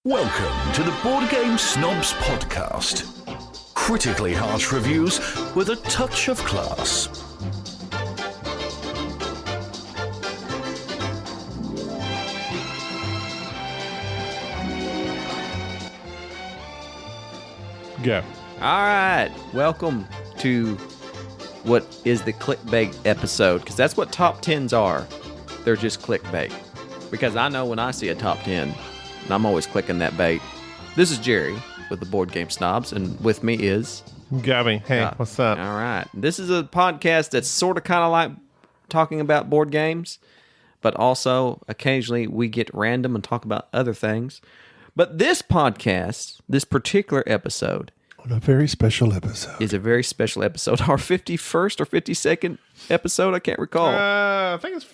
Welcome to the Board Game Snobs podcast. Critically harsh reviews with a touch of class. Go. All right, welcome to what is the clickbait episode, because that's what top 10s are. They're just clickbait. Because I know when I see a top 10, and I'm always clicking that bait. This is Jerry with the Board Game Snobs, and with me is... Gabby. Hey, what's up? All right. This is a podcast that's sort of kind of like talking about board games, but also occasionally we get random and talk about other things. But this podcast, this particular episode... A very special episode. Is a very special episode. Our 51st or 52nd episode, I can't recall. I think it's...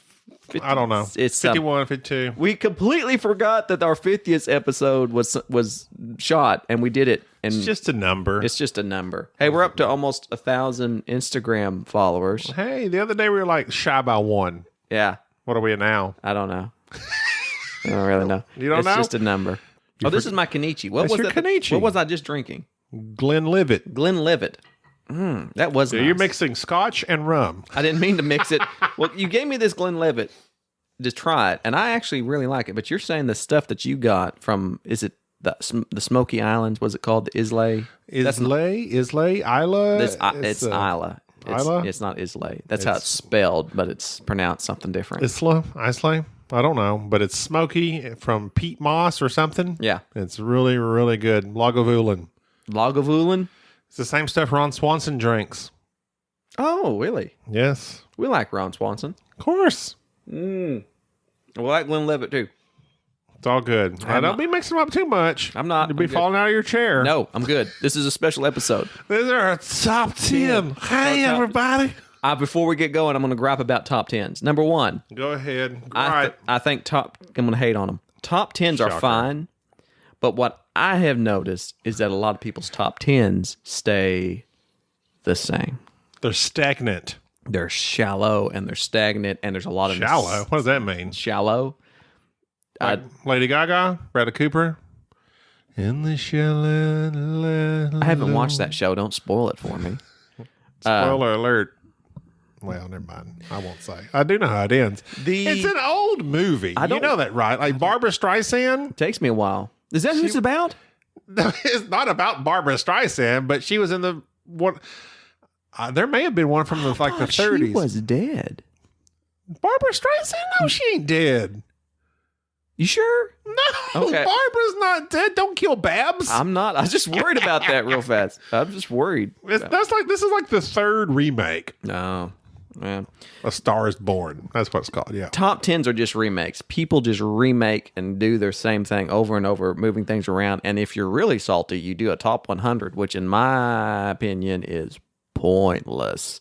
50, I don't know. It's 51, 52. We completely forgot that our 50th episode was shot, and we did it. And it's just a number. It's just a number. Hey, we're up to almost 1,000 Instagram followers. Hey, the other day we were like shy by one. Yeah. What are we at now? I don't know. I don't really know. You don't know? It's just a number. This is my Kenichi. What That's was your that? Kenichi. What was I just drinking? Glenlivet. Glenlivet. That was So nice. you're mixing scotch and rum. I didn't mean to mix it. Well, you gave me this Glenlivet to try it, and I actually really like it. But you're saying the stuff that you got from, is it the Smoky Islands? Was it called the Islay? Islay? Isla? It's Isla. Isla? It's not Islay. That's how it's spelled, but it's pronounced something different. Islay? I don't know, but it's smoky from peat moss or something. Yeah. It's really, really good. Lagavulin. Lagavulin? It's the same stuff Ron Swanson drinks. Oh, really? Yes. We like Ron Swanson. Of course. We like Glenlivet, too. It's all good. Don't be mixing them up too much. I'm not. You'll be I'm good. falling out of your chair. No, I'm good. This is a special episode. These are our top 10. Hey, everybody. Before we get going, I'm going to gripe about top 10s. Number one. Go ahead. I think I'm going to hate on them. Top 10s are Shocker. fine, but what I have noticed is that a lot of people's top 10s stay the same. They're stagnant. They're shallow and they're stagnant, and there's a lot of Shallow? What does that mean? Shallow. Like Lady Gaga? Bradley Cooper? In the shallow. I haven't watched that show. Don't spoil it for me. Spoiler alert. Well, never mind. I won't say. I do know how it ends. It's an old movie. You know that, right? Like Barbara Streisand. It takes me a while. Is that who it's about? No, it's not about Barbara Streisand, but she was in the one. There may have been one from the 30s. She was dead. Barbara Streisand? No, she ain't dead. You sure? No, Okay. Barbara's not dead. Don't kill Babs. I'm not. I was just worried about that real fast. I'm just worried. This is like the third remake. No. Yeah. A Star is Born. That's what it's called. Yeah. Top 10s are just remakes. People just remake and do their same thing over and over, moving things around. And if you're really salty, you do a top 100, which in my opinion is pointless.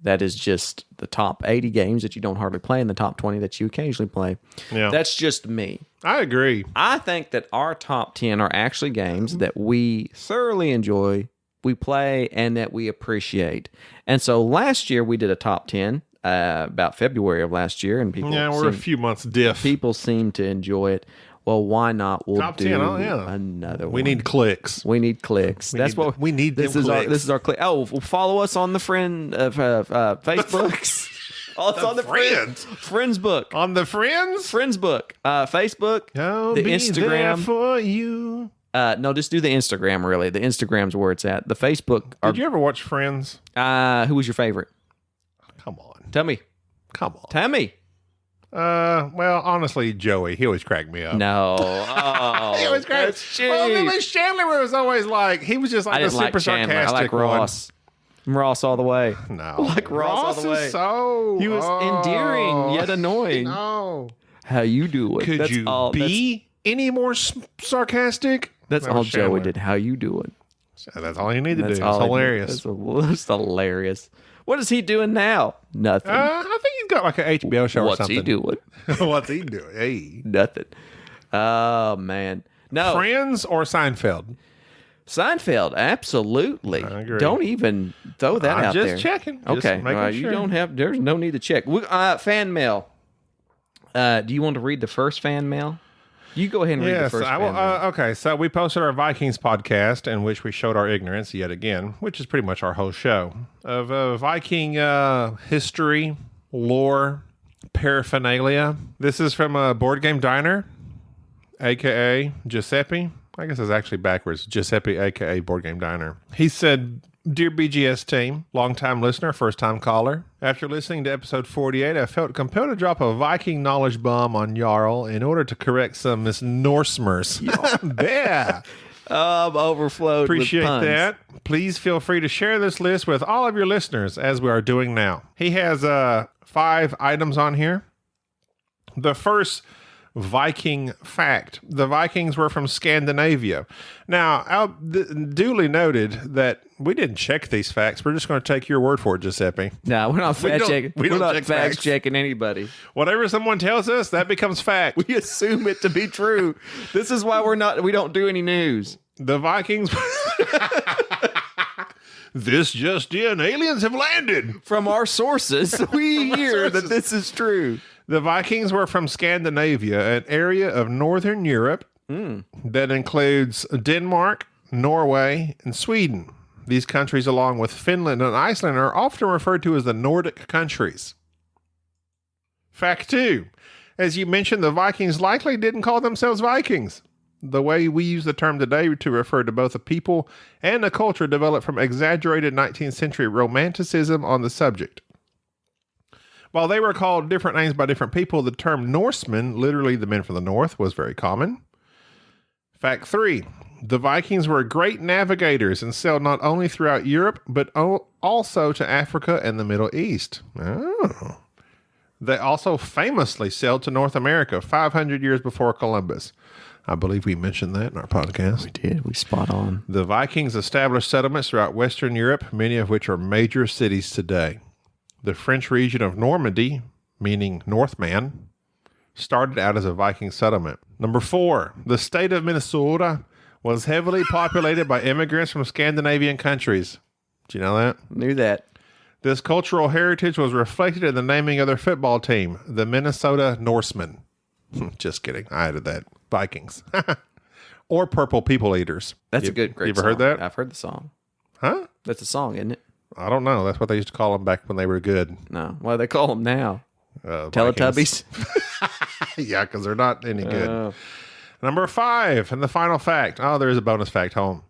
That is just the top 80 games that you don't hardly play and the top 20 that you occasionally play. Yeah. That's just me. I agree. I think that our top 10 are actually games that we thoroughly enjoy, we play, and that we appreciate. And so last year we did a top 10, about February of last year, and we're a few months diff. People seem to enjoy it. Well, why not? We'll Top do 10, another one. We need clicks. We need clicks. This is our click. Oh, well, follow us on the Facebooks. Oh, it's on the Friends book. On the Friends book. Facebook. I'll the be Instagram there for you. No, just do the Instagram. Really, the Instagram's where it's at. The Facebook. Did you ever watch Friends? Who was your favorite? Come on. Tell me. Tell me. Well, honestly, Joey. He always cracked me up. No. Oh, He always cracked. that's cheap. Well, I mean, Chandler was always like he was just like I a didn't super like Chandler. I sarcastic like Ross. I'm Ross all the way. one. No, I like Ross all the way. Is so He was endearing yet annoying. No. How you doing? Could That's you all, be any more sarcastic? That's That all was Joey Chandler. did. How you doing? That's all you need to do. It's all he did. hilarious. That's hilarious. What is he doing now? Nothing. I think he's got like an HBO show or What's something. he doing? What's he doing? Hey. Nothing. Oh, man. No. Friends or Seinfeld? Seinfeld, absolutely. I agree. Don't even throw that out there. I'm just checking. Just Okay. making You sure. don't have, there's no need to check. Fan mail. Do you want to read the first fan mail? You go ahead and read the first okay, so we posted our Vikings podcast in which we showed our ignorance yet again, which is pretty much our whole show, of Viking history, lore, paraphernalia. This is from a Board Game Diner, a.k.a. Giuseppe. I guess it's actually backwards. Giuseppe, a.k.a. Board Game Diner. He said, "Dear BGS team, long-time listener, first-time caller. After listening to episode 48, I felt compelled to drop a Viking knowledge bomb on Jarl in order to correct some misnorsemers." Yeah. Overflowed. Appreciate with puns. that. Please feel free to share this list with all of your listeners, as we are doing now. He has 5 items on here. The first Viking fact: the Vikings were from Scandinavia. Now, duly noted that we didn't check these facts. We're just going to take your word for it, Giuseppe. No, we're not fact checking. We're not fact checking anybody. Whatever someone tells us, that becomes fact. We assume it to be true. This is why we don't do any news. The Vikings. This just in, aliens have landed. From our sources, we hear that this is true. The Vikings were from Scandinavia, an area of Northern Europe that includes Denmark, Norway, and Sweden. These countries, along with Finland and Iceland, are often referred to as the Nordic countries. Fact 2. As you mentioned, the Vikings likely didn't call themselves Vikings. The way we use the term today to refer to both a people and a culture developed from exaggerated 19th century romanticism on the subject. While they were called different names by different people, the term Norsemen, literally the men from the north, was very common. Fact 3. The Vikings were great navigators and sailed not only throughout Europe, but also to Africa and the Middle East. Oh. They also famously sailed to North America 500 years before Columbus. I believe we mentioned that in our podcast. We did. We spot on. The Vikings established settlements throughout Western Europe, many of which are major cities today. The French region of Normandy, meaning Northman, started out as a Viking settlement. Number 4, the state of Minnesota was heavily populated by immigrants from Scandinavian countries. Did you know that? Knew that. This cultural heritage was reflected in the naming of their football team, the Minnesota Norsemen. Just kidding. I added that. Vikings. Or Purple People Eaters. That's a great You ever song. heard that? I've heard the song. Huh? That's a song, isn't it? I don't know. That's what they used to call them back when they were good. No. What do they call them now? Teletubbies. Yeah, because they're not any good. Number 5, and the final fact. Oh, there is a bonus fact home.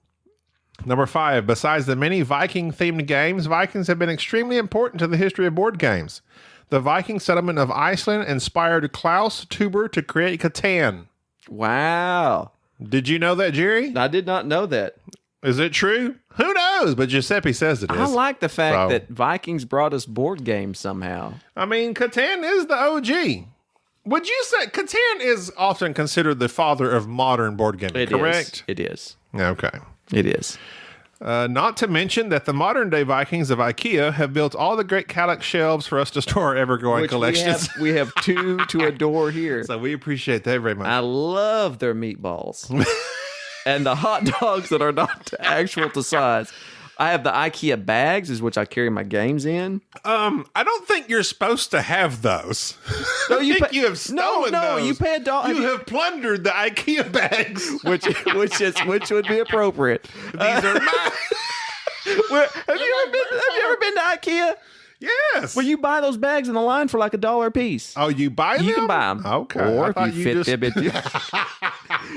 Number 5, besides the many Viking-themed games, Vikings have been extremely important to the history of board games. The Viking settlement of Iceland inspired Klaus Tuber to create Catan. Wow. Did you know that, Jerry? I did not know that. Is it true? Who knows? But Giuseppe says it is. I like the fact that Vikings brought us board games somehow. I mean, Catan is the OG. Would you say Catan is often considered the father of modern board gaming, correct? It is. Okay. It is. Not to mention that the modern-day Vikings of IKEA have built all the great Kallax shelves for us to store our ever-growing collections. We have 2 to adore here. So we appreciate that very much. I love their meatballs. And the hot dogs that are not actual to size. I have the IKEA bags, is which I carry my games in. I don't think you're supposed to have those. No, you have stolen those. You pay $1. You have plundered the IKEA bags, which would be appropriate. These are mine. Have you ever been to IKEA? Yes. Well, you buy those bags in the line for like $1 a piece. Oh, you buy them? You can buy them. Okay. Or if you fit them into...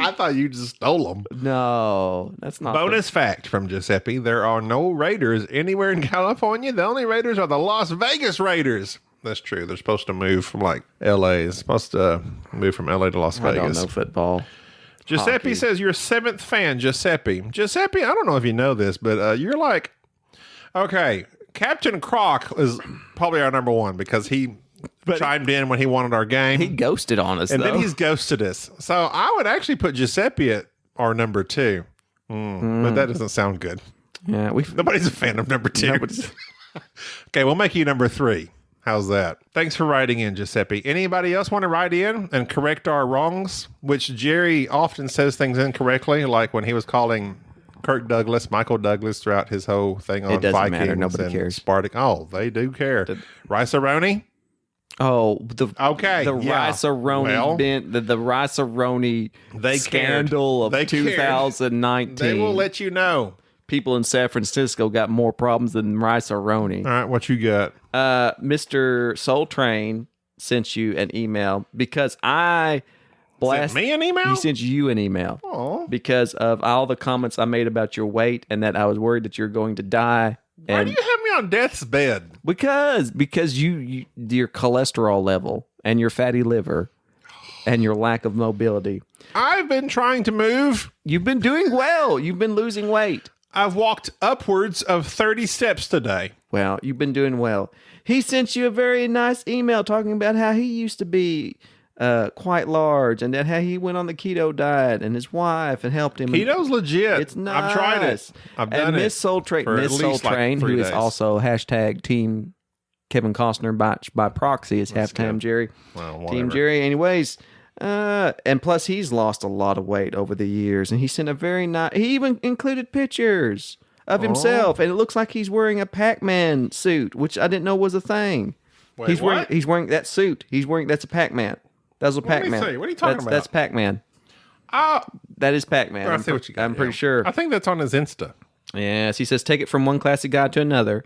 I thought you just stole them. No, that's not. Bonus fact from Giuseppe: there are no Raiders anywhere in California. The only Raiders are the Las Vegas Raiders. That's true. They're supposed to move from like L.A. It's supposed to move from L.A. to Las Vegas. I don't know football. Giuseppe Hockey. says you're 7th fan, Giuseppe. Giuseppe, I don't know if you know this, but you're like, okay, Captain Croc is probably our number 1 because he chimed in when he wanted our game. He ghosted on us, and though. then he's ghosted us. So I would actually put Giuseppe at our number 2. But that doesn't sound good. Yeah, nobody's a fan of number 2. Okay, we'll make you number 3. How's that? Thanks for writing in, Giuseppe. Anybody else want to write in and correct our wrongs? Which Jerry often says things incorrectly, like when he was calling Kirk Douglas, Michael Douglas throughout his whole thing on it doesn't Vikings matter. Nobody cares. Spartak. Oh, they do care. Rice-A-Roni? Oh, the yeah. Rice-A-Roni Well, the Rice-A-Roni scandal of They cared. 2019. They will let you know. People in San Francisco got more problems than Rice-A-Roni. All right, what you got? Mr. Soul Train sent you an email because I Sent me an email? He sent you an email because of all the comments I made about your weight and that I was worried that you're going to die. Why do you have me on death's bed? Because you your cholesterol level and your fatty liver and your lack of mobility. I've been trying to move. You've been doing well. You've been losing weight. I've walked upwards of 30 steps today. Well, you've been doing well. He sent you a very nice email talking about how he used to be quite large and that how he went on the keto diet and his wife and helped him. Keto's legit. It's nice. I've tried it. I've done and it. Miss Soul Train, for at least like 3 who is days. also hashtag Team Kevin Costner by proxy is halftime good. Jerry. Well, Team whatever. Jerry. Anyways, and plus he's lost a lot of weight over the years, and he sent a very nice. He even included pictures of himself, and it looks like he's wearing a Pac-Man suit, which I didn't know was a thing. Wait, he's wearing what? he's wearing that suit. That's a Pac-Man. That's a Let me Pac-Man. see. What are you talking about? That's Pac-Man. Oh, That is Pac-Man. I see what you got. I'm pretty Yeah. sure. I think that's on his Insta. Yes, he says, take it from one classic guy to another.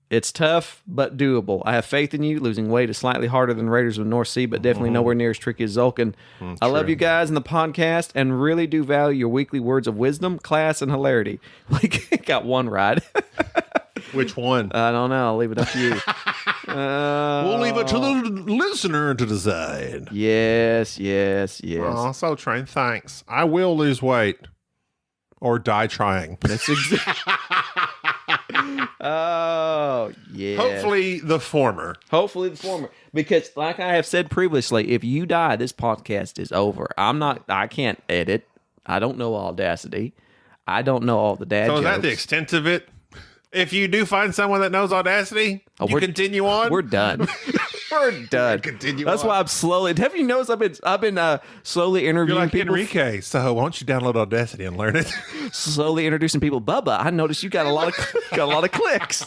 It's tough, but doable. I have faith in you. Losing weight is slightly harder than Raiders of the North Sea, but definitely nowhere near as tricky as Zulkin. I love true. you guys in the podcast and really do value your weekly words of wisdom, class, and hilarity. Like, got one right. Which one? I don't know. I'll leave it up to you. We'll leave it to the listener to decide. Yes. Oh, so Train, thanks. I will lose weight or die trying. That's exactly. Oh, yeah. Hopefully the former. Hopefully the former. Because like I have said previously, if you die, this podcast is over. I can't edit. I don't know Audacity. I don't know all the dad So jokes. is that the extent of it? If you do find someone that knows Audacity, you we're- continue on? We're done. We're done. Continue That's on. why I'm slowly. Have you noticed I've been slowly You're interviewing like people, Enrique, so why don't you download Audacity and learn it? slowly introducing people. Bubba, I noticed you got a lot of clicks.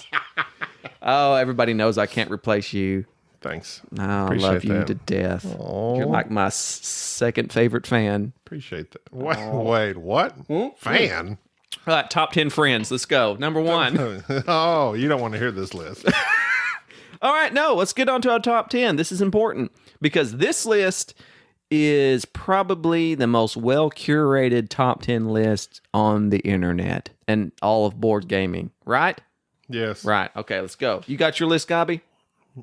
Oh, everybody knows I can't replace you. Thanks. Oh, I Appreciate love you that. to death. Aw. You're like my second favorite fan. Appreciate that. Wait, what? Fan? All right, top 10 friends. Let's go. Number 1. Oh, you don't want to hear this list. All right, no, let's get on to our top 10. This is important because this list is probably the most well-curated top 10 list on the internet and all of board gaming, right? Yes. Right. Okay, let's go. You got your list, Gabby?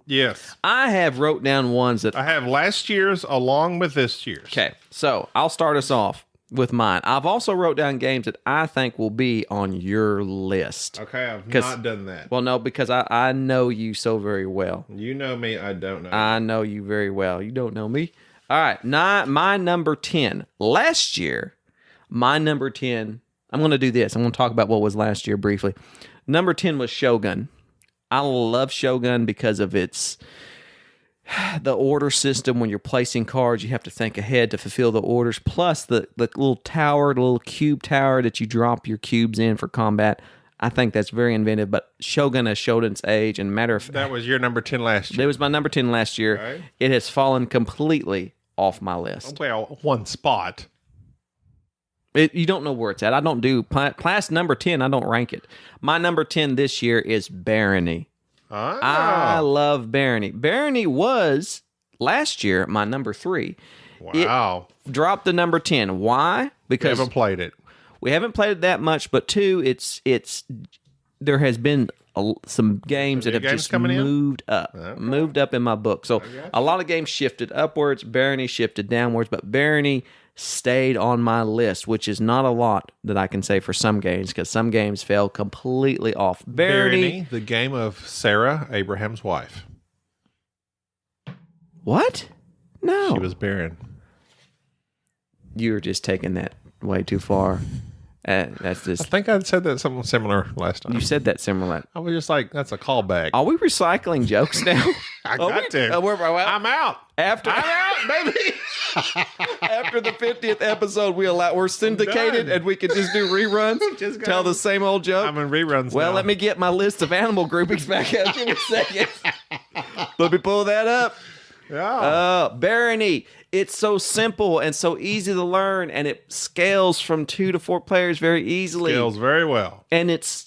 Yes. I have wrote down ones that... I have last year's along with this year's. Okay, so I'll start us off with mine. I've also wrote down games that I think will be on your list. Okay, I've 'Cause- not done that. Well, no, because I know you so very well. You know me, I don't know. I know you very well. You don't know me. All right, my number 10. Last year, my number 10, I'm going to do this. I'm going to talk about what was last year briefly. Number 10 was Shogun. I love Shogun because of the order system. When you're placing cards, you have to think ahead to fulfill the orders. Plus the little tower, the little cube tower that you drop your cubes in for combat. I think that's very inventive. But Shogun has showed its age. And matter of fact, That was your number 10 last that year. was my number 10 last year. Okay. It has fallen completely off my list. Well, one spot. You don't know where it's at. I don't do class number 10. I don't rank it. My number 10 this year is Barony. Oh. I love Barony. Barony was last year my number 3. Wow. Dropped the number 10. Why? We Because haven't played it. we haven't played it that much, but 2, it's there has been some games that have games just coming in? moved up, in my book. So a lot of games shifted upwards. Barony shifted downwards, but Barony stayed on my list, which is not a lot that I can say for some games because some games fell completely off. Barony, the game of Sarah, Abraham's wife. What? No, She was barren. you're just taking that way too far. That's I just think I said that something similar last time. you said that similar. I was just like, that's a callback. Are we recycling jokes now? I got to. I'm out. After I'm out, baby. after the 50th episode, we're syndicated done. and we can just do reruns, Just tell gotta- the same old joke. I'm in reruns Well, now. let me get my list of animal groupings back up in a second. Let me pull that up. Yeah. Barony. It's so simple and so easy to learn, and it scales from 2 to 4 players very easily. Scales very well. And it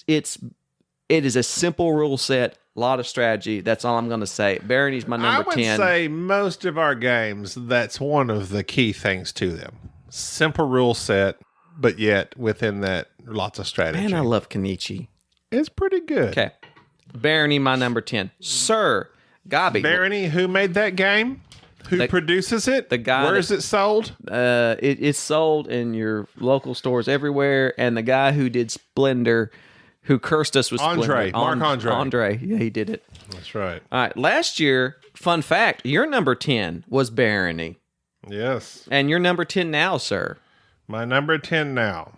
is a simple rule set, a lot of strategy. That's all I'm going to say. Barony's my number 10. I would say most of our games, that's one of the key things to them. Simple rule set, but yet within that, lots of strategy. Man, I love Kenichi. It's pretty good. Okay. Barony, my number 10. Sir Gabi. Barony, who made that game? Who produces it? The guy. Where is it sold? It's sold in your local stores everywhere. And the guy who did Splendor, who cursed us with Splendor. Mark Andre. Andre. Yeah, he did it. That's right. All right. Last year, fun fact, your number 10 was Barony. Yes. And your number 10 now, sir. My number 10 now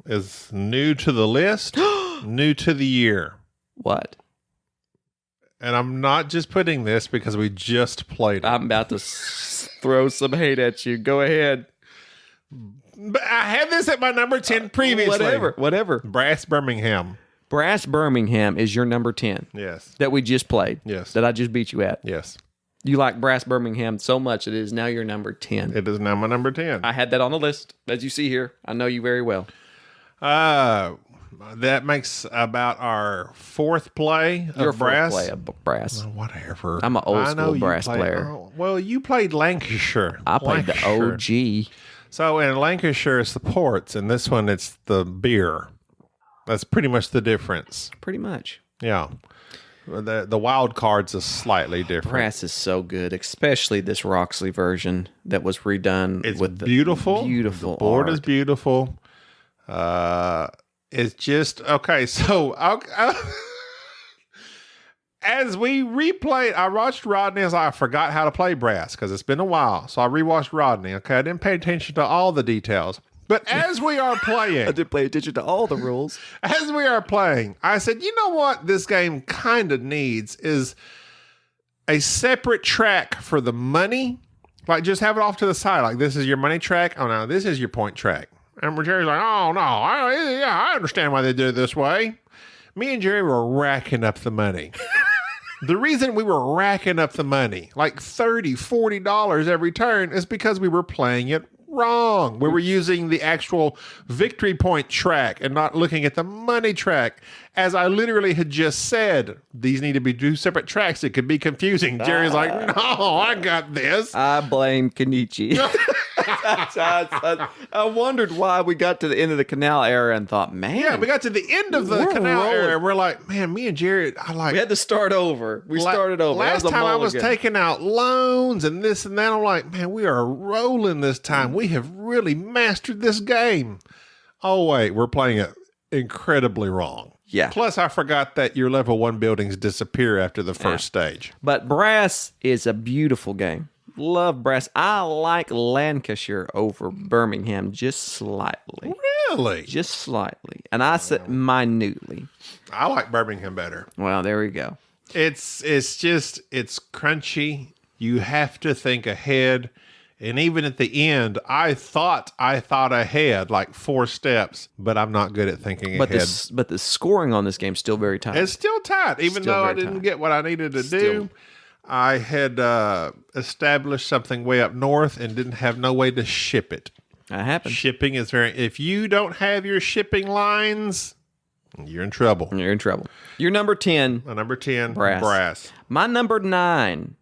is new to the list, new to the year. What? And I'm not just putting this because we just played it. I'm about to throw some hate at you. Go ahead. But I had this at my number 10 previously. Whatever. Brass Birmingham. Brass Birmingham is your number 10. Yes. That we just played. Yes. That I just beat you at. Yes. You like Brass Birmingham so much it is now your number 10. It is now my number 10. I had that on the list, as you see here. I know you very well. That makes about our fourth play of Your brass. fourth play of brass. Whatever. I'm an old I know school you brass played- player. well, you played Lancashire. I played the OG. So in Lancashire, it's the ports, and this one, it's the beer. That's pretty much the difference. Pretty much. Yeah. The wild card's is slightly different. Brass is so good, especially this Roxley version that was redone. It's with the beautiful. Beautiful The board art. is beautiful. It's just okay. So as we replayed, I watched Rodney as I forgot how to play brass because it's been a while. So I rewatched Rodney. Okay, I didn't pay attention to all the details. But as we are playing, I did pay attention to all the rules. as we are playing, I said, you know what this game kind of needs is a separate track for the money. Like just have it off to the side. Like this is your money track. Oh no, this is your point track. And Jerry's like, oh no, I understand why they did it this way. Me and Jerry were racking up the money. The reason we were racking up the money, like $30, $40 every turn, is because we were playing it wrong. We were using the actual victory point track and not looking at the money track. As I literally had just said, these need to be 2 separate tracks. It could be confusing. Jerry's like, no, I got this. I blame Kenichi. I wondered why we got to the end of the canal era and thought, man. Yeah, we got to the end of the We're canal rolling. area. And we're like, man, me and Jared, we had to start over. We started over. Last time I was taking out loans and this and that. I'm like, man, we are rolling this time. We have really mastered this game. Oh, wait, we're playing it incredibly wrong. Yeah. Plus, I forgot that your level 1 buildings disappear after the first stage. But Brass is a beautiful game. Love Brass. I like Lancashire over Birmingham just slightly. Really? Just slightly. And I said minutely. I like Birmingham better. Well, there we go. It's crunchy. You have to think ahead. And even at the end, I thought ahead like 4 steps, but I'm not good at thinking ahead. But the scoring on this game is still very tight. It's still tight, even Still though I very didn't tight. get what I needed to Still. do. I had established something way up north and didn't have no way to ship it. That happens. Shipping is if you don't have your shipping lines, you're in trouble. You're in trouble. Your number 10. My number 10, Brass. brass. My number 9.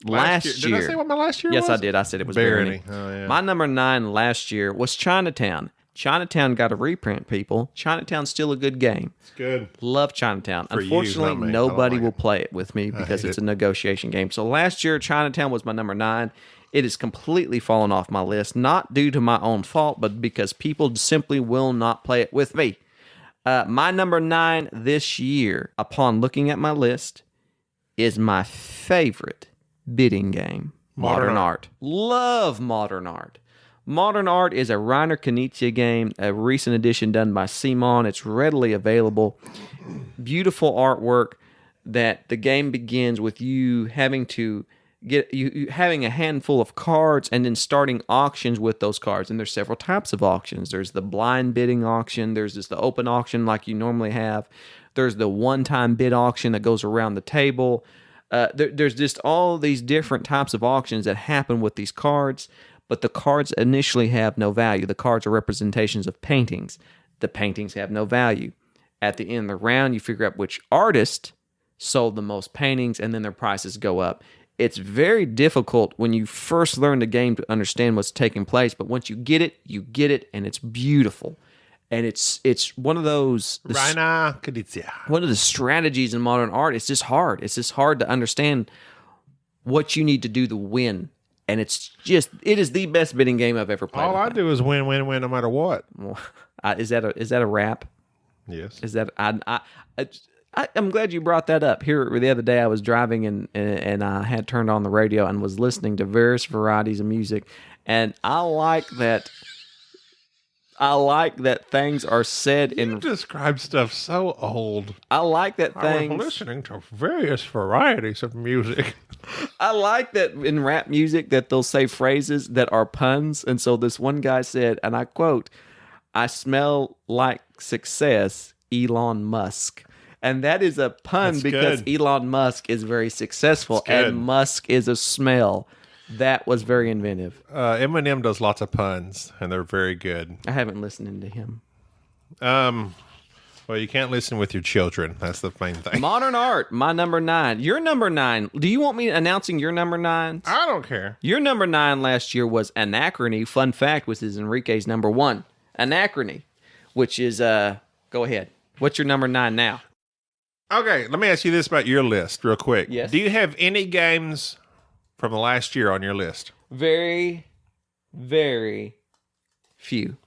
Last year. Did I say what my last year was? Yes, I did. I said it was Barony. Barony. Oh, yeah. My number 9 last year was Chinatown. Chinatown got a reprint, people. Chinatown's still a good game. It's good. Love Chinatown. For you, Unfortunately, not me. I nobody don't like will it. play it with me because hate it's it. a negotiation game. So last year, Chinatown was my number 9. It has completely fallen off my list, not due to my own fault, but because people simply will not play it with me. My number 9 this year, upon looking at my list, is my favorite bidding game, Modern Art. Love Modern Art. Modern Art is a Reiner Knizia game, a recent edition done by Simon. It's readily available. Beautiful artwork that the game begins with you having to get you having a handful of cards and then starting auctions with those cards. And there's several types of auctions. There's the blind bidding auction. There's just the open auction like you normally have. There's the one-time bid auction that goes around the table. There's just all these different types of auctions that happen with these cards, but the cards initially have no value. The cards are representations of paintings. The paintings have no value. At the end of the round, you figure out which artist sold the most paintings, and then their prices go up. It's very difficult when you first learn the game to understand what's taking place, but once you get it, and it's beautiful. And it's one of those one of the strategies in modern art. It's just hard. It's just hard to understand what you need to do to win. And it is the best bidding game I've ever played. All I do is win, win, win, no matter what. Well, is that a rap? Yes. Is that I'm glad you brought that up. Here the other day, I was driving and I had turned on the radio and was listening to various varieties of music, and I like that things are said in. You describe stuff so old. I like that things. I was listening to various varieties of music. I like that in rap music that they'll say phrases that are puns, and so this one guy said, and I quote, "I smell like success, Elon Musk." And that is a pun. That's because good. Elon Musk is very successful and Musk is a smell. That was very inventive. Eminem does lots of puns and they're very good. I haven't listened to him. Well, you can't listen with your children. That's the main thing. Modern art, my number 9. Your number 9. Do you want me announcing your number 9? I don't care. Your number 9 last year was Anachrony. Fun fact, which is Enrique's number 1. Anachrony, which is, go ahead. What's your number 9 now? Okay, let me ask you this about your list real quick. Yes. Do you have any games from the last year on your list? Very, very few.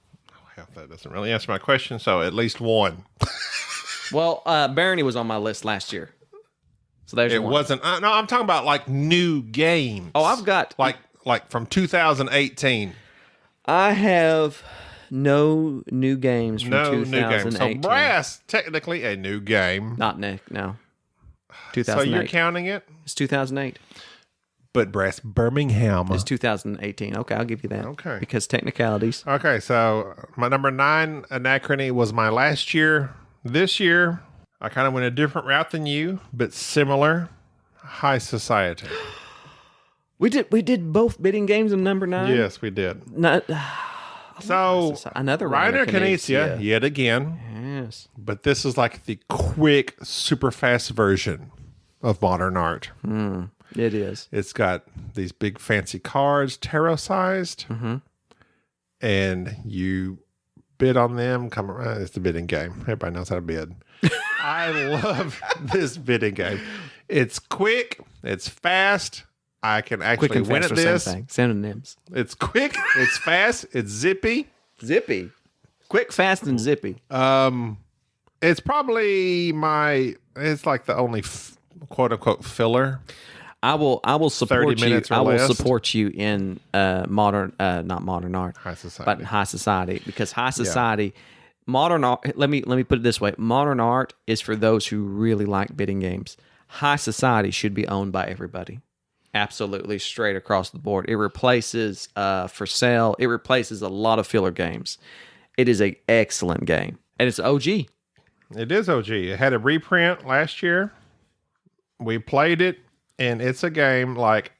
Well, that doesn't really answer my question, so at least one. Well, Barony was on my list last year. So there's it one. Wasn't. No, I'm talking about like new games. Oh, I've got... Like from 2018. I have... No new games from 2018. No new games. So Brass, technically a new game. Not Nick, no. 2008. So you're counting it? It's 2008. But Brass, Birmingham. It's 2018. Okay, I'll give you that. Okay. Because technicalities. Okay, so my number 9, Anachrony, was my last year. This year, I kind of went a different route than you, but similar. High Society. We did both bidding games in number 9? Yes, we did. Not... So, another Reiner Knizia, yet again. Yes. But this is like the quick, super fast version of modern art. It is. It's got these big fancy cards, tarot-sized, and you bid on them. Come around. It's the bidding game. Everybody knows how to bid. I love this bidding game. It's quick. It's fast. I can actually win at this. Same thing. Synonyms. It's quick. It's fast. It's zippy. Zippy. Quick, fast, and zippy. It's probably it's like the only quote unquote filler. I will support 30 minutes you. or I will less. support you in not modern art, High Society. but in High Society, because High Society, modern art. Let me put it this way: modern art is for those who really like bidding games. High Society should be owned by everybody. Absolutely, straight across the board. It replaces For Sale. It replaces a lot of filler games. It is an excellent game, and it's OG. It is OG. It had a reprint last year. We played it, and it's a game like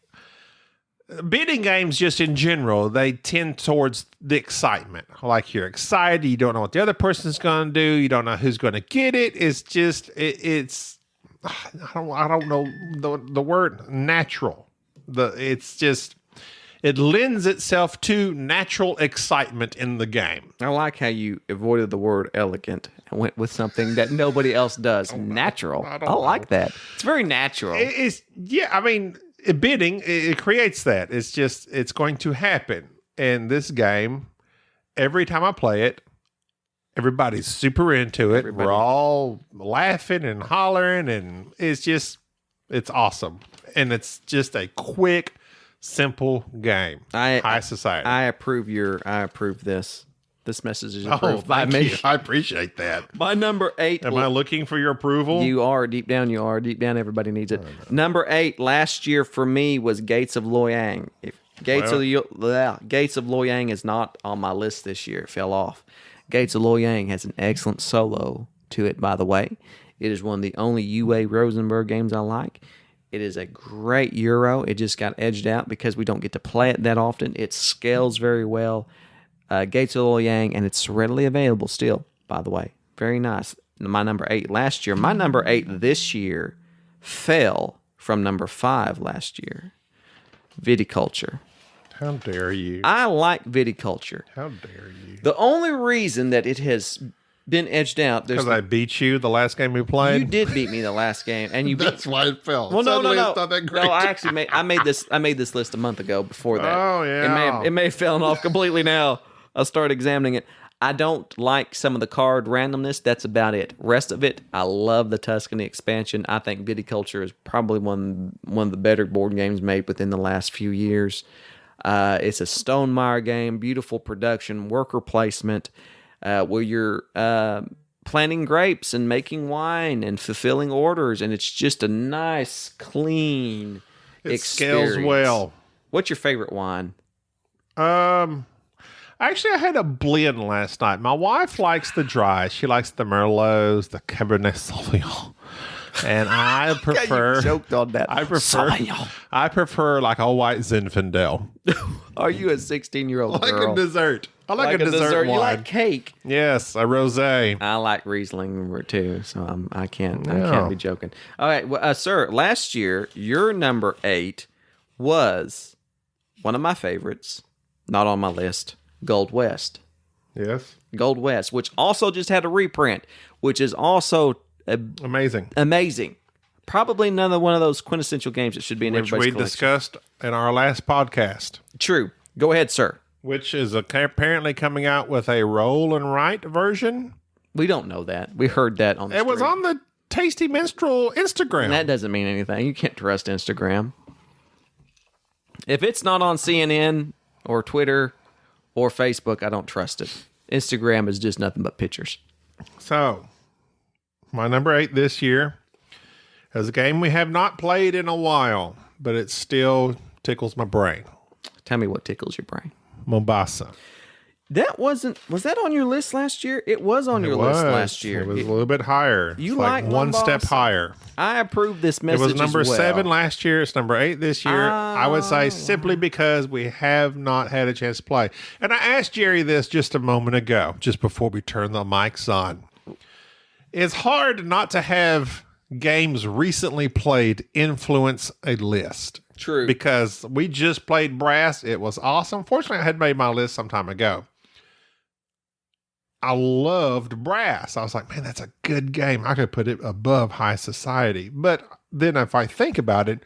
bidding games just in general. They tend towards the excitement. Like you're excited. You don't know what the other person's going to do. You don't know who's going to get it. It's just it's. I don't know the word natural. It lends itself to natural excitement in the game. I like how you avoided the word elegant and went with something that nobody else does. Natural. I like that. It's very natural. Bidding, it creates that. It's going to happen. And this game, every time I play it, everybody's super into it. We're all laughing and hollering, and it's awesome. And it's just a quick, simple game. High Society. I approve this. This message is approved by me. You. I appreciate that. My number 8. Am I looking for your approval? You are. Deep down, you are. Deep down, everybody needs it. Number 8 last year for me was Gates of Loyang. Gates of Loyang is not on my list this year. It fell off. Gates of Loyang has an excellent solo to it, by the way. It is one of the only UA Rosenberg games I like. It is a great Euro. It just got edged out because we don't get to play it that often. It scales very well. Gates of Loyang, and it's readily available still, by the way. Very nice. My number 8 last year. My number 8 this year fell from number 5 last year. Viticulture. How dare you? I like viticulture. How dare you? The only reason that it has been edged out... Because I beat you the last game we played? You did beat me the last game, and you That's why it fell. Well, Suddenly no. It's not that great. No, I actually made this list a month ago before that. Oh, yeah. It may have fallen off completely now. I'll start examining it. I don't like some of the card randomness. That's about it. Rest of it, I love the Tuscany expansion. I think Viticulture is probably one of the better board games made within the last few years. It's a Stonemaier game, beautiful production, worker placement, where you're planting grapes and making wine and fulfilling orders, and it's just a nice, clean experience. Scales well. What's your favorite wine? Actually, I had a blend last night. My wife likes the dry. She likes the Merlots, the Cabernet Sauvignon. And I prefer... You joked on that. I prefer like a white Zinfandel. Are you a 16-year-old girl? Like a dessert. I like a dessert wine. You like cake. Yes, a rosé. I like Riesling too, so I can't be joking. All right, well, sir, last year, your number 8 was one of my favorites, not on my list, Gold West. Yes. Gold West, which also just had a reprint, which is also amazing. Probably another one of those quintessential games that should be in everybody's collection. Which we discussed in our last podcast. True. Go ahead, sir. Which is apparently coming out with a roll and write version. We don't know that. We heard that on the It was on the Tasty Minstrel Instagram. That doesn't mean anything. You can't trust Instagram. If it's not on CNN or Twitter or Facebook, I don't trust it. Instagram is just nothing but pictures. So, my number 8 this year is a game we have not played in a while, but it still tickles my brain. Tell me what tickles your brain. Mombasa. Was that on your list last year? It was on your list last year. It was a little bit higher. You it's like one Mombasa? step higher. I approve this message. It was number as well. 7 last year. It's number 8 this year. I would say simply because we have not had a chance to play. And I asked Jerry this just a moment ago, just before we turned the mics on. It's hard not to have games recently played influence a list. True. Because we just played Brass. It was awesome. Fortunately, I had made my list some time ago. I loved Brass. I was like, man, that's a good game. I could put it above High Society. But then if I think about it,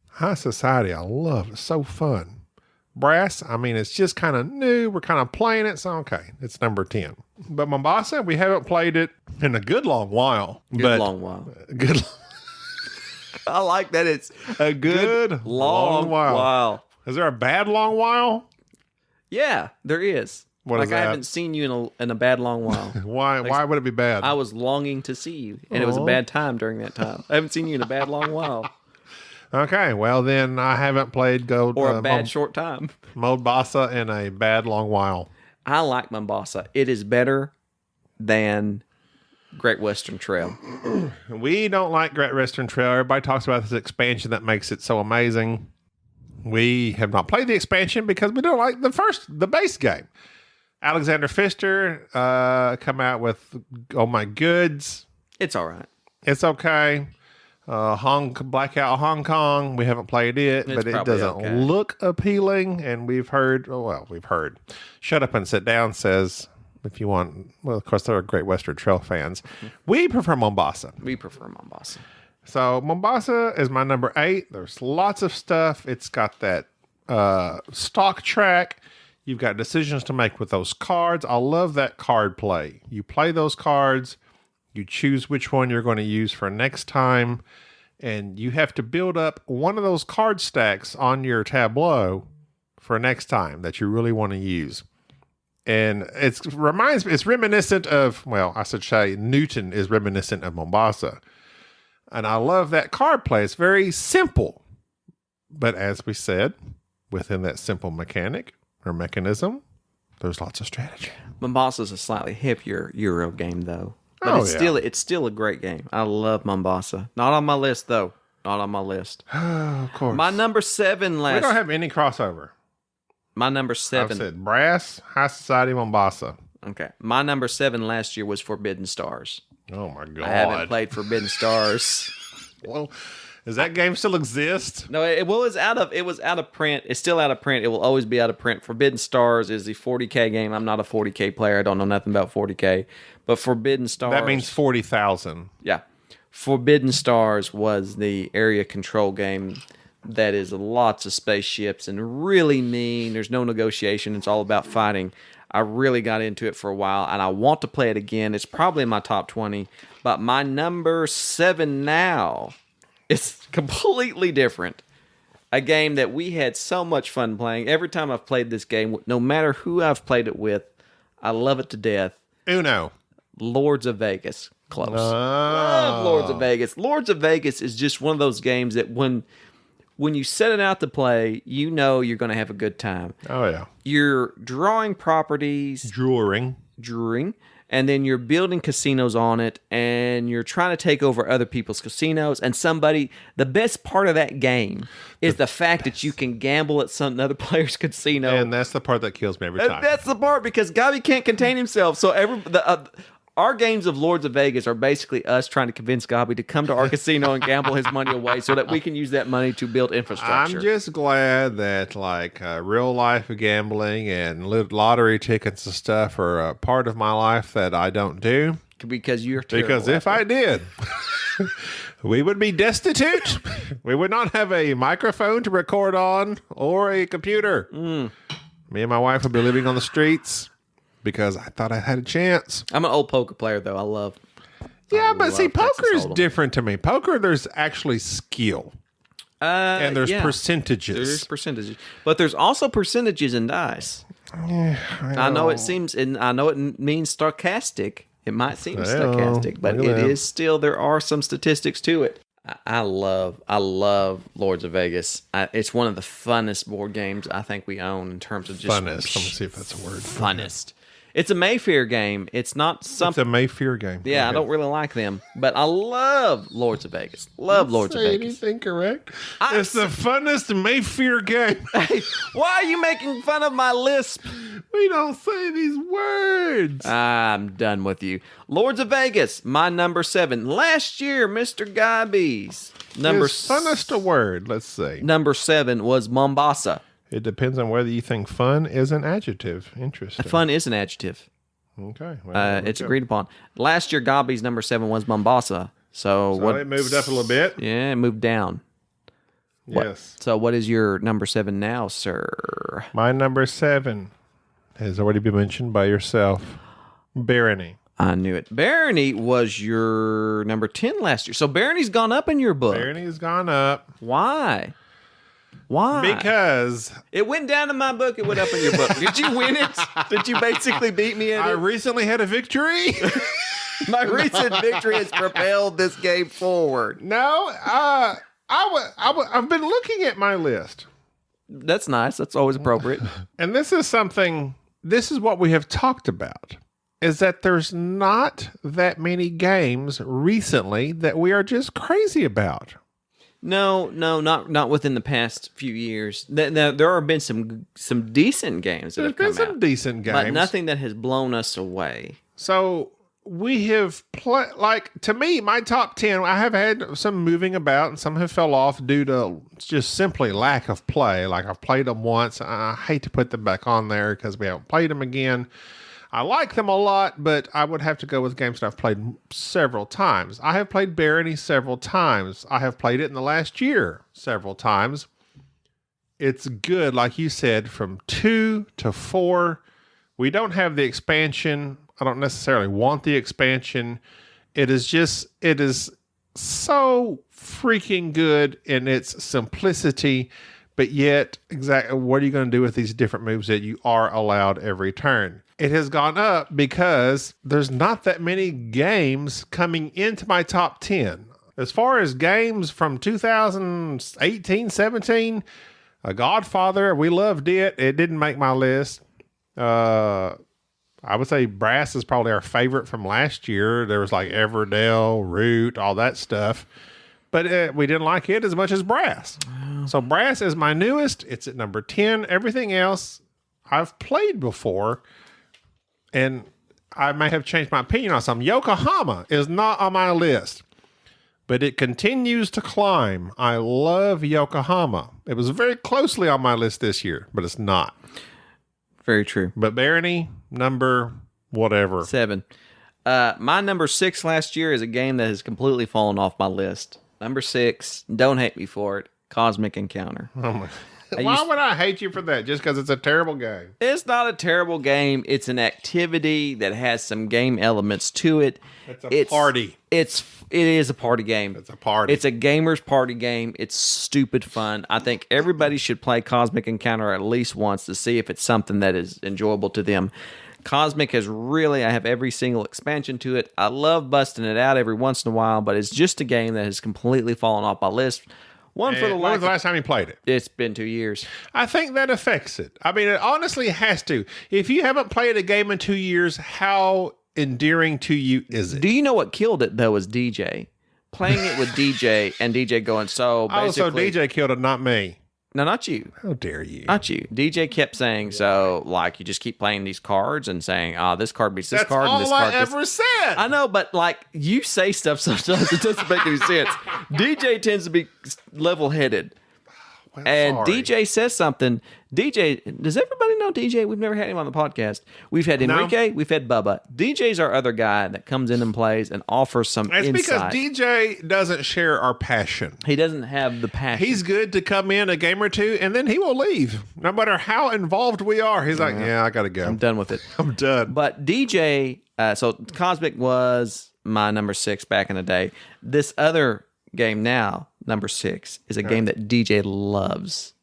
High Society, I love. It's so fun. Brass, I mean, it's just kind of new. We're kind of playing it. So, okay, it's number 10. But Mombasa, we haven't played it in a good long while. Long while. Good. I like that it's a good long while. Is there a bad long while? Yeah, there is. What is that? I haven't seen you in a bad long while. Why would it be bad? I was longing to see you, and it was a bad time during that time. I haven't seen you in a bad long while. Okay, well then I haven't played Gold or a bad short time. Mombasa in a bad long while. I like Mombasa. It is better than Great Western Trail. We don't like Great Western Trail. Everybody talks about this expansion that makes it so amazing. We have not played the expansion because we don't like the base game. Alexander Pfister come out with Oh My Goods. It's all right. It's okay. Blackout Hong Kong. We haven't played it, but it doesn't look appealing. And we've heard. Shut Up and Sit Down says, if you want. Well, of course, they're Great Western Trail fans. We prefer Mombasa. So Mombasa is my number 8. There's lots of stuff. It's got that stock track. You've got decisions to make with those cards. I love that card play. You play those cards. You choose which one you're going to use for next time. And you have to build up one of those card stacks on your tableau for next time that you really want to use. And it's reminiscent of, well, I should say Newton is reminiscent of Mombasa. And I love that card play. It's very simple. But as we said, within that simple mechanic or mechanism, there's lots of strategy. Mombasa's a slightly hippier Euro game, though. But it's still a great game. I love Mombasa. Not on my list, though. Not on my list. Of course. My number 7 We last. don't have any crossover. My number I've 7. said Brass, High Society, Mombasa. Okay. My number 7 last year was Forbidden Stars. Oh my God. I haven't played Forbidden Stars. Well, does that game still exist? No, it was out of print. It's still out of print. It will always be out of print. Forbidden Stars is the 40K game. I'm not a 40K player. I don't know nothing about 40K. But Forbidden Stars. That means 40,000. Yeah. Forbidden Stars was the area control game that is lots of spaceships and really mean. There's no negotiation. It's all about fighting. I really got into it for a while, and I want to play it again. It's probably in my top 20. But my number 7 now is completely different. A game that we had so much fun playing. Every time I've played this game, no matter who I've played it with, I love it to death. Uno. Lords of Vegas. Close. Oh. Love Lords of Vegas. Lords of Vegas is just one of those games that when you set it out to play, you know you're going to have a good time. Oh, yeah. You're drawing properties, Drawing. and then you're building casinos on it, and you're trying to take over other people's casinos. And the best part of that game is the fact that you can gamble at some other player's casino. And that's the part that kills me every time. That's the part, because Gabi can't contain himself. So our games of Lords of Vegas are basically us trying to convince Gabi to come to our casino and gamble his money away so that we can use that money to build infrastructure. I'm just glad that real life gambling and lottery tickets and stuff are a part of my life that I don't do. Because you're terrible. Because if I did, we would be destitute. We would not have a microphone to record on or a computer. Me and my wife would be living on the streets because I thought I had a chance. I'm an old poker player, though. I love Poker is Hold'em. different to me. Poker, there's actually skill. And there's percentages. There's percentages. But there's also percentages in dice. I know it seems, and I know it means stochastic. It might seem stochastic, but it is still, there are some statistics to it. I love Lords of Vegas. It's one of the funnest board games I think we own in terms of just funnest. Let me see if that's a word. Funnest. It's a Mayfair game. It's not something. It's a Mayfair game. Yeah, okay. I don't really like them, but I love Lords of Vegas. Love Lords of Vegas. Anything correct? It's the funnest Mayfair game. Hey, why are you making fun of my lisp? We don't say these words. I'm done with you. Lords of Vegas, my number 7. Last year, Mr. Guybees. Funnest a word, let's say. Number 7 was Mombasa. It depends on whether you think fun is an adjective. Interesting. Fun is an adjective. Okay. Well, it's agreed upon. Last year, Gobby's number 7 was Mombasa. So it moved up a little bit? Yeah, it moved down. Yes. So what is your number 7 now, sir? My number 7 has already been mentioned by yourself. Barony. I knew it. Barony was your number 10 last year. So Barony's gone up in your book. Barony's gone up. Why? Why? Because it went down in my book. It went up in your book. Did you win it? Did you basically beat me in it? I recently had a victory. My recent victory has propelled this game forward. No, I've been looking at my list. That's nice. That's always appropriate. And this is what we have talked about, is that there's not that many games recently that we are just crazy about. No, not within the past few years. There have been some decent games that have come out. There's been some decent games. But nothing that has blown us away. So we have played, to me, my top 10, I have had some moving about and some have fell off due to just simply lack of play. I've played them once. I hate to put them back on there because we haven't played them again. I like them a lot, but I would have to go with games that I've played several times. I have played Barony several times. I have played it in the last year several times. It's good, like you said, from 2 to 4. We don't have the expansion. I don't necessarily want the expansion. It is so freaking good in its simplicity, but yet, exactly what are you going to do with these different moves that you are allowed every turn? It has gone up because there's not that many games coming into my top 10. As far as games from 2018, 17, A Godfather, we loved it. It didn't make my list. I would say Brass is probably our favorite from last year. There was Everdell, Root, all that stuff. but we didn't like it as much as Brass. So Brass is my newest. It's at number 10. Everything else I've played before, and I may have changed my opinion on some. Yokohama is not on my list, but it continues to climb. I love Yokohama. It was very closely on my list this year, but it's not. Very true. But Barony, number whatever. 7. My number 6 last year is a game that has completely fallen off my list. Number 6, don't hate me for it, Cosmic Encounter. Oh my. Why would I hate you for that? Just because it's a terrible game? It's not a terrible game. It's an activity that has some game elements to it. It's a party. It is a party game. It's a party. It's a gamer's party game. It's stupid fun. I think everybody should play Cosmic Encounter at least once to see if it's something that is enjoyable to them. Cosmic has really, I have every single expansion to it. I love busting it out every once in a while, but it's just a game that has completely fallen off my list. When was the last time you played it? It's been 2 years. I think that affects it. I mean, it honestly has to. If you haven't played a game in 2 years, how endearing to you is it? Do you know what killed it, though, was DJ. Playing it with DJ and DJ going, so basically... Oh, so DJ killed it, not me. No, not you. How dare you? Not you. DJ kept saying, so, like, you just keep playing these cards and saying, this card beats this That's card and this card. That's all I ever said. I know, but, like, you say stuff sometimes it doesn't make any sense. DJ tends to be level-headed. Well, And sorry. DJ says something. DJ, does everybody know DJ? We've never had him on the podcast. We've had Enrique. We've had Bubba. DJ's our other guy that comes in and plays and offers some It's insight. because DJ doesn't share our passion. He doesn't have the passion. He's good to come in a game or two, and then he will leave. No matter how involved we are. He's like, yeah, I got to go. I'm done with it. I'm done. But DJ, so Cosmic was my number 6 back in the day. This other game now, number 6, is a game that DJ loves.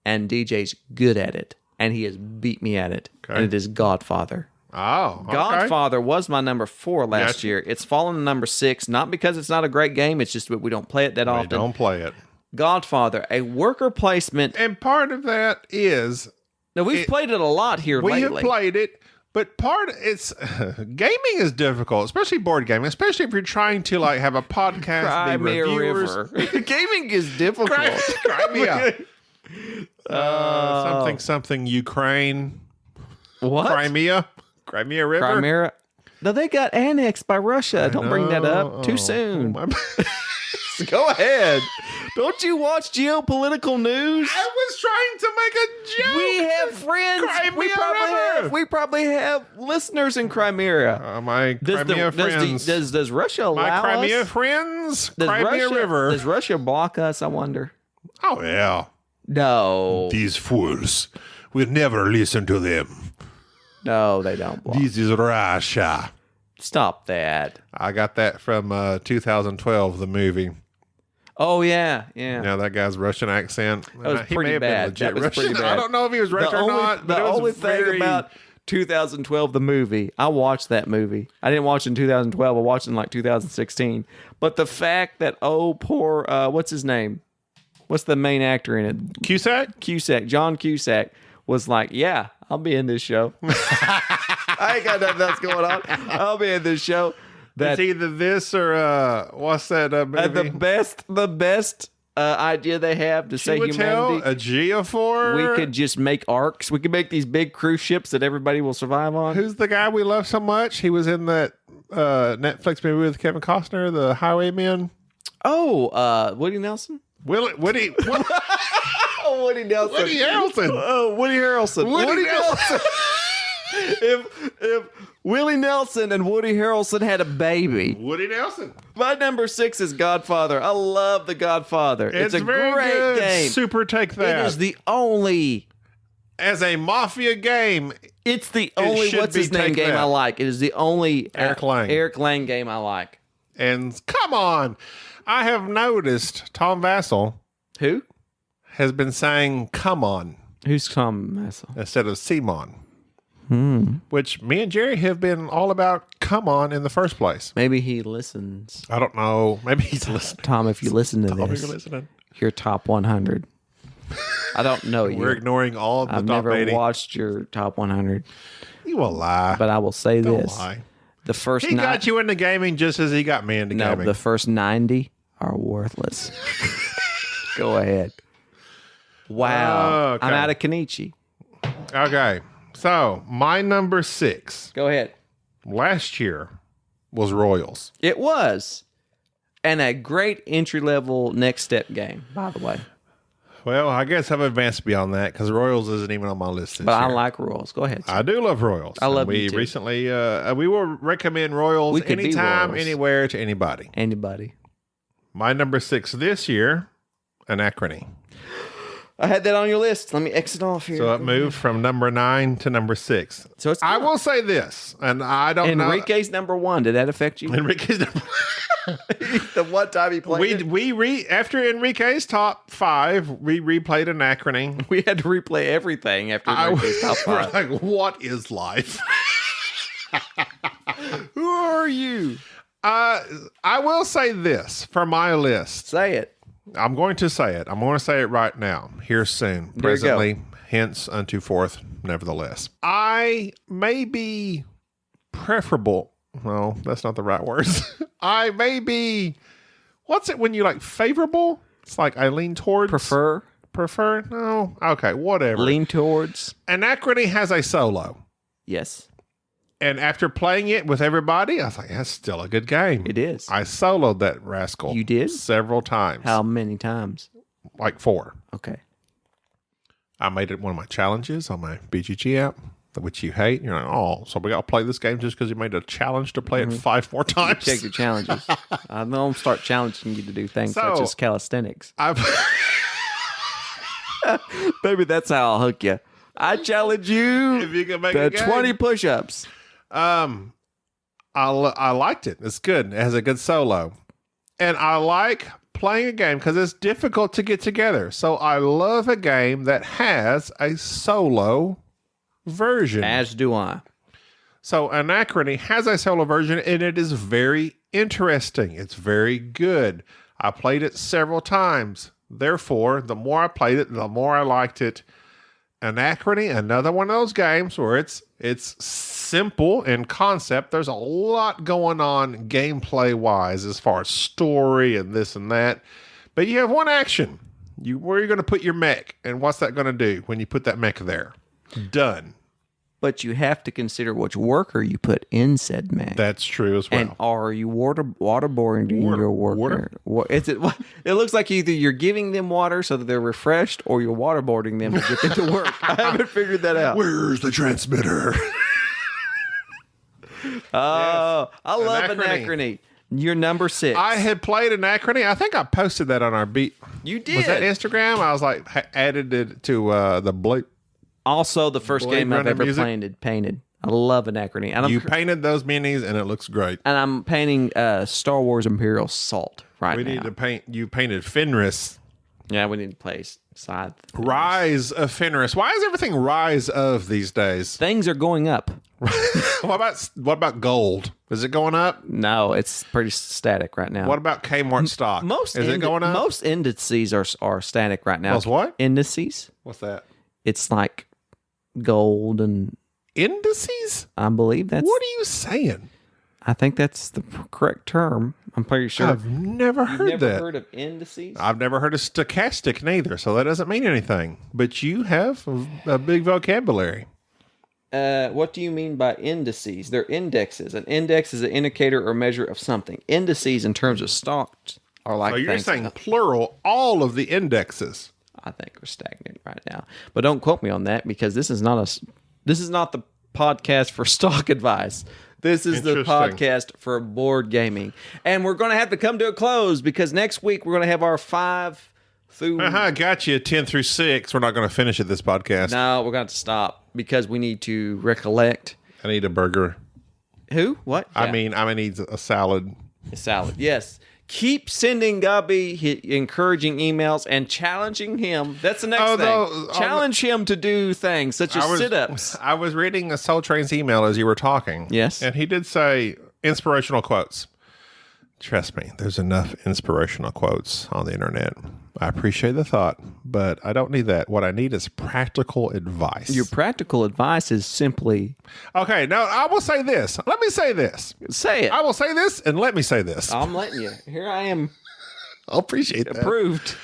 And DJ's good at it. And he has beat me at it. Okay. And it is Godfather. Oh, okay. Godfather was my number 4 last Gotcha. year. It's fallen to number 6, not because it's not a great game. It's just that we don't play it that We often. don't play it. Godfather, a worker placement. And part of that is Now, we've played it a lot here we lately. have played it, but it's gaming is difficult, especially board gaming, especially if you're trying to like have a podcast, Cry be me a reviewers. river. Gaming is difficult. Cry me out. Something Ukraine. What? Crimea River. Crimea. No, they got annexed by Russia. Don't bring that up too soon. My- Go ahead. Don't you watch geopolitical news? I was trying to make a joke. We have friends. Crimea We probably have listeners in Crimea. My Crimea friends. Does Russia allow My Crimea us? friends. Does Crimea Russia, River. Does Russia block us? I wonder. Oh yeah. No. These fools. We'll never listen to them. No, they don't block. This is Russia. Stop that. I got that from 2012, the movie. Oh yeah, yeah. Now that guy's Russian accent. That was He pretty may have been bad. legit That was Russian. pretty bad. I don't know if he was Russian or not. But The it was only thing very- about 2012, the movie, I watched that movie. I didn't watch it in 2012. I watched it in like 2016. But the fact that, poor, what's his name? What's the main actor in it? Cusack. John Cusack was like, yeah, I'll be in this show. I ain't got nothing else going on. I'll be in this show. It's either this or what's that movie? The best idea they have to say Chiwetel humanity. Ejiofor. We could just make arcs. We could make these big cruise ships that everybody will survive on. Who's the guy we love so much? He was in that Netflix movie with Kevin Costner, The Highwaymen. Oh, Woody Nelson? Woody Woody Nelson. Woody Harrelson. Oh, Woody Harrelson. Woody Nelson. if Willie Nelson and Woody Harrelson had a baby. Woody Nelson. My number 6 is Godfather. I love The Godfather. It's a very great good. game. Super take that. It is the only... As a mafia game, It's the only should what's be his name Take game That. I like. It is the only Eric Lang. Eric Lang game I like. and come on, I have noticed Tom Vassell Who? has been saying "come on" Who's Tom Vassell? instead of Simon. Which me and Jerry have been all about "come on" in the first place. Maybe he listens. I don't know. Maybe he's listening. Tom, if you listen to Tom, this, you're listening. your top 100. I don't know you. We're ignoring all of the I've top never 80. watched your top 100, You will lie. but I will say Don't this: lie. the first He got you into gaming just as he got me into gaming. the first 90 are worthless. Go ahead. Wow. Okay. I'm out of Kenichi. Okay. So, my number 6 Go ahead. last year was Royals. It was. And a great entry-level next step game, by the way. Well, I guess I've advanced beyond that because Royals isn't even on my list this But year. I like Royals. Go ahead. I do love Royals. I love We you too. recently, we will recommend Royals We could be anytime, Royals. anywhere to anybody. Anybody. My number 6 this year, Anachrony. I had that on your list. Let me exit off here. So it moved from number 9 to number 6. So it's I will say this, and I don't know. Enrique's number 1. Did that affect you? Enrique's number The one time he played after Enrique's top 5, we replayed Anachrony. we had to replay everything after Enrique's top We're 5. like, what is life? Who are you? I will say this for my list. Say it. I'm going to say it. I'm going to say it right now. Here soon. There you go. Presently, hence unto forth, nevertheless. I may be preferable. No, that's not the right words. I may be, what's it when you like favorable? It's like I lean towards. Prefer? No? Okay, whatever. Lean towards? Anachrony has a solo. Yes, And after playing it with everybody, I was like, that's still a good game. it is. I soloed that rascal. You did? Several times. How many times? Like 4. Okay. I made it one of my challenges on my BGG app, which you hate. You're like, oh, so we got to play this game just because you made a challenge to play it 5 more times? Check your challenges. I'm going to start challenging you to do things such So- as calisthenics. I've Baby, that's how I'll hook you. I challenge you if you can make to a game. 20 push-ups. I liked it. It's good. It has a good solo. And I like playing a game because it's difficult to get together. So I love a game that has a solo version. As do I. So Anachrony has a solo version, and it is very interesting. It's very good. I played it several times. Therefore, the more I played it, the more I liked it. Anachrony, another one of those games where it's simple in concept. There's a lot going on gameplay-wise as far as story and this and that. But you have one action. Where are you going to put your mech? And what's that going to do when you put that mech there? Done. But you have to consider which worker you put in said mech. That's true as well. And are you waterboarding your worker? It looks like either you're giving them water so that they're refreshed, or you're waterboarding them to get them to work. I haven't figured that out. Where's the transmitter? Oh, I love Anachrony. Anachrony. You're number 6. I had played Anachrony. I think I posted that on our beat. You did. Was that Instagram? I was like, added it to the Blake. Also, the first Blade game I've Runner ever music? painted. I love Anachrony. And You painted those minis, and it looks great. I'm painting Star Wars Imperial Salt right We now. need to paint. You painted Fenris. Yeah, we need to play side. Rise of Fenris. Why is everything Rise of these days? Things are going up. what about gold? Is it going up? No, it's pretty static right now. What about Kmart stock? Is it going up? Most indices are static right now. Most what? Indices. What's that? It's like gold, and Indices? I believe that's. What are you saying? I think that's the correct term. I'm pretty sure. I've never heard You've never that. heard of indices? I've never heard of stochastic neither, so that doesn't mean anything. But you have a big vocabulary. What do you mean by indices? They're indexes. An index is an indicator or measure of something. Indices, in terms of stocks, are like. So you're things saying plural, all of the indexes. I think we're stagnant right now. But don't quote me on that, because this is not the podcast for stock advice. This is the Interesting. podcast for board gaming. And we're going to have to come to a close, because next week we're going to have our 5 through Got you 10 through 6. We're not going to finish it this podcast. No, we're going to stop because we need to recollect. I need a burger. Who? What? I Yeah. mean, I'm going to need a salad. A salad. Yes. Keep sending Gubby encouraging emails and challenging him. That's the next thing. Challenge him to do things such as sit-ups. I was reading a Soul Train's email as you were talking. Yes. And he did say inspirational quotes. Trust me, there's enough inspirational quotes on the internet. I appreciate the thought, but I don't need that. What I need is practical advice. Your practical advice is simply Okay, now I will say this. Let me say this. say it. I will say this, and let me say this. I'm letting you. Here I am I appreciate that. Approved.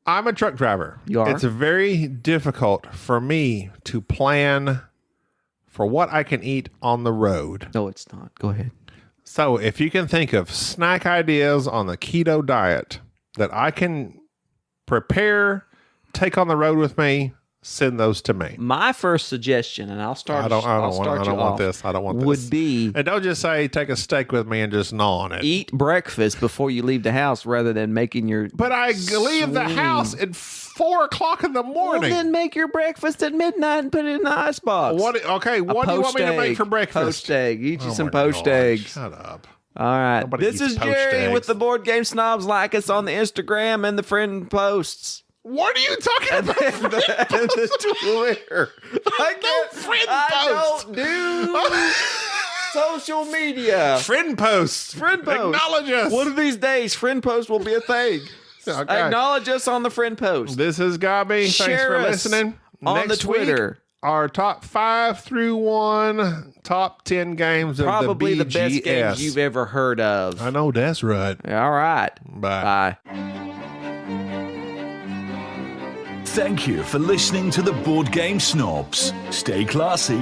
I'm a truck driver. You are? It's very difficult for me to plan for what I can eat on the road. No, it's not. Go ahead. So if you can think of snack ideas on the keto diet that I can prepare, take on the road with me, send those to me. My first suggestion, and I'll start. I don't want this. Would be And don't just say take a steak with me and just gnaw on it. eat breakfast before you leave the house, rather than making your. But I leave the house at 4 o'clock in the Well, morning. then make your breakfast at midnight and put it in the icebox. What do you want me to make for breakfast? Poached egg. Eat you Oh some my poached God, eggs. Shut up. All right. Nobody This eats is poached Jerry eggs. with the Board Game Snobs. Like us on the Instagram and the friend posts. What are you talking about? And the Twitter. I friend posts. don't do social media. Friend posts. Friend posts. Acknowledge us. One of these days, friend posts will be a thing. Okay. Acknowledge us on the friend post. This is Gabi. Thanks Share for us listening. on Next the Twitter. week, our top 5 through 1 top 10 games Probably of the the BGS. best games you've ever heard of. I know that's right. All right. Bye. Bye. Thank you for listening to the Board Game Snobs. Stay classy.